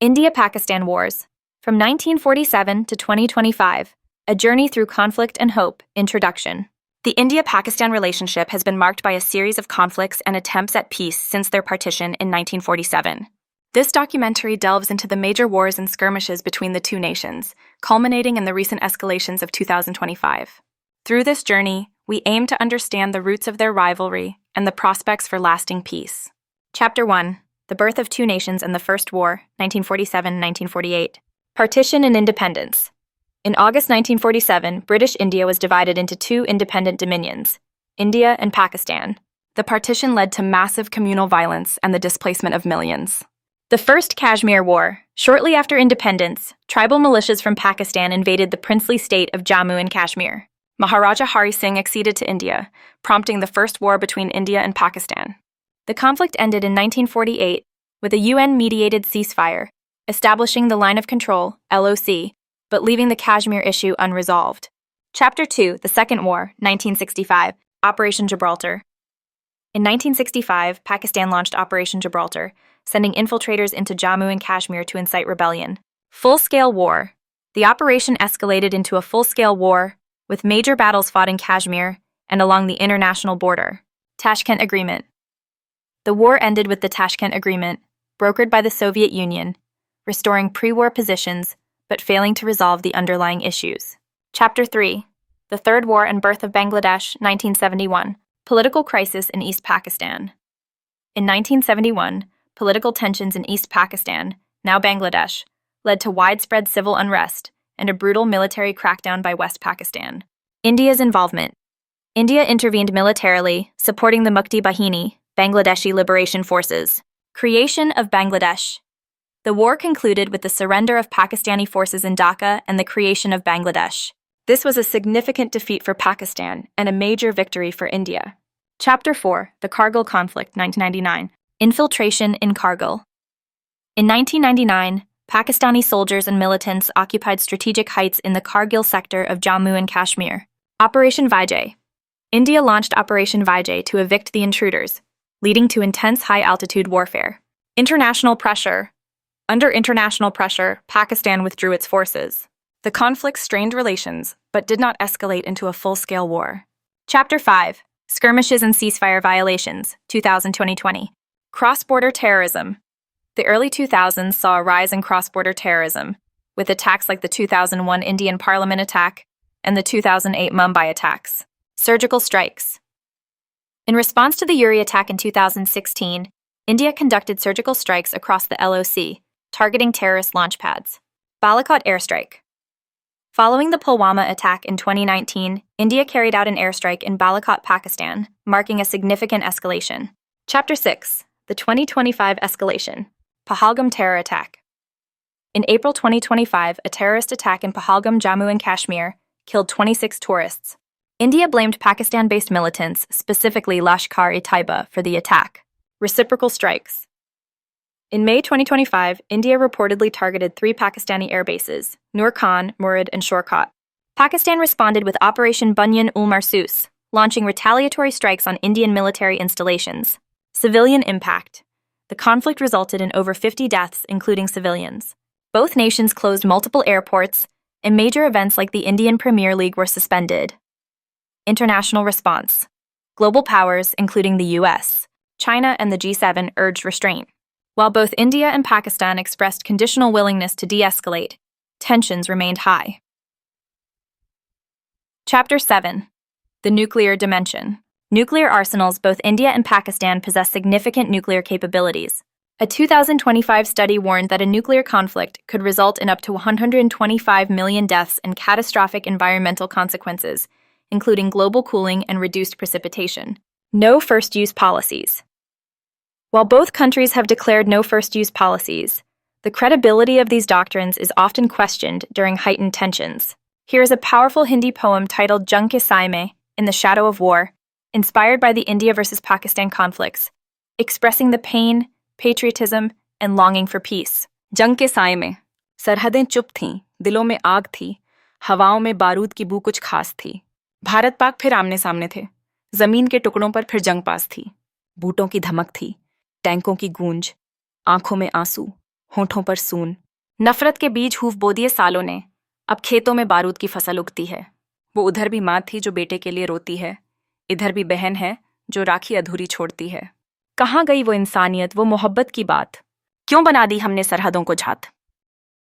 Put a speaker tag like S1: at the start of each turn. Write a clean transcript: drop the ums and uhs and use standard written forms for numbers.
S1: India-Pakistan Wars. From 1947 to 2025, A Journey Through Conflict and Hope, Introduction. The India-Pakistan relationship has been marked by a series of conflicts and attempts at peace since their partition in 1947. This documentary delves into the major wars and skirmishes between the two nations, culminating in the recent escalations of 2025. Through this journey, we aim to understand the roots of their rivalry and the prospects for lasting peace. Chapter 1. The Birth of Two Nations and the First War, 1947-1948. Partition and Independence. In August 1947, British India was divided into two independent dominions, India and Pakistan. The partition led to massive communal violence and the displacement of millions. The First Kashmir War. Shortly after independence, tribal militias from Pakistan invaded the princely state of Jammu and Kashmir. Maharaja Hari Singh acceded to India, prompting the first war between India and Pakistan. The conflict ended in 1948 with a UN-mediated ceasefire, establishing the Line of Control, LOC, but leaving the Kashmir issue unresolved. Chapter 2, The Second War, 1965, Operation Gibraltar. In 1965, Pakistan launched Operation Gibraltar, sending infiltrators into Jammu and Kashmir to incite rebellion. Full-scale war. The operation escalated into a full-scale war, with major battles fought in Kashmir and along the international border. Tashkent Agreement. The war ended with the Tashkent Agreement, brokered by the Soviet Union, restoring pre-war positions but failing to resolve the underlying issues. Chapter 3. The Third War and Birth of Bangladesh, 1971. Political crisis in East Pakistan. In 1971, political tensions in East Pakistan, now Bangladesh, led to widespread civil unrest and a brutal military crackdown by West Pakistan. India's involvement. India intervened militarily, supporting the Mukti Bahini, Bangladeshi Liberation Forces. Creation of Bangladesh. The war concluded with the surrender of Pakistani forces in Dhaka and the creation of Bangladesh. This was a significant defeat for Pakistan and a major victory for India. Chapter 4. The Kargil Conflict, 1999. Infiltration in Kargil. In 1999, Pakistani soldiers and militants occupied strategic heights in the Kargil sector of Jammu and Kashmir. Operation Vijay. India launched Operation Vijay to evict the intruders, leading to intense high-altitude warfare. International pressure. Under international pressure, Pakistan withdrew its forces. The conflict strained relations, but did not escalate into a full-scale war. Chapter 5. Skirmishes and Ceasefire Violations, 2000-2020. Cross-border terrorism. The early 2000s saw a rise in cross-border terrorism, with attacks like the 2001 Indian Parliament attack and the 2008 Mumbai attacks. Surgical strikes. In response to the Uri attack in 2016, India conducted surgical strikes across the LOC, targeting terrorist launch pads. Balakot airstrike. Following the Pulwama attack in 2019, India carried out an airstrike in Balakot, Pakistan, marking a significant escalation. Chapter 6. The 2025 escalation. Pahalgam terror attack. In April 2025, a terrorist attack in Pahalgam, Jammu and Kashmir, killed 26 tourists. India blamed Pakistan-based militants, specifically Lashkar-e-Taiba, for the attack. Reciprocal strikes. In May 2025, India reportedly targeted 3 Pakistani air bases, Nur Khan, Murid, and Shorkot. Pakistan responded with Operation Bunyan-ul-Marsus, launching retaliatory strikes on Indian military installations. Civilian impact. The conflict resulted in over 50 deaths, including civilians. Both nations closed multiple airports, and major events like the Indian Premier League were suspended. International response. Global powers, including the US, China, and the G7 urged restraint. While both India and Pakistan expressed conditional willingness to de-escalate, tensions remained high. Chapter 7. The Nuclear Dimension. Nuclear arsenals. Both India and Pakistan possess significant nuclear capabilities. A 2025 study warned that a nuclear conflict could result in up to 125 million deaths and catastrophic environmental consequences, including global cooling and reduced precipitation. No first-use policies. While both countries have declared no first-use policies, the credibility of these doctrines is often questioned during heightened tensions. Here is a powerful Hindi poem titled Jung Ke Saime, In the Shadow of War, inspired by the India versus Pakistan conflicts, expressing the pain, patriotism, and longing for peace.
S2: जंग के साए में सरहदें चुप थीं, दिलों में आग थी, हवाओं में बारूद की बू कुछ खास थी। भारत पाक फिर आमने सामने थे, जमीन के टुकड़ों पर फिर जंग पास थी। बूटों की धमक थी, टैंकों की गूंज, आंखों में आंसू, होठों पर सून। नफरत के बीज हूफ बो दिए सालों ने, अब खेतों में बारूद की फसल उगती है। वो उधर भी माँ थी जो बेटे के लिए रोती है, इधर भी बहन है जो राखी अधूरी छोड़ती है। कहाँ गई वो इंसानियत, वो मोहब्बत की बात? क्यों बना दी हमने सरहदों को झात?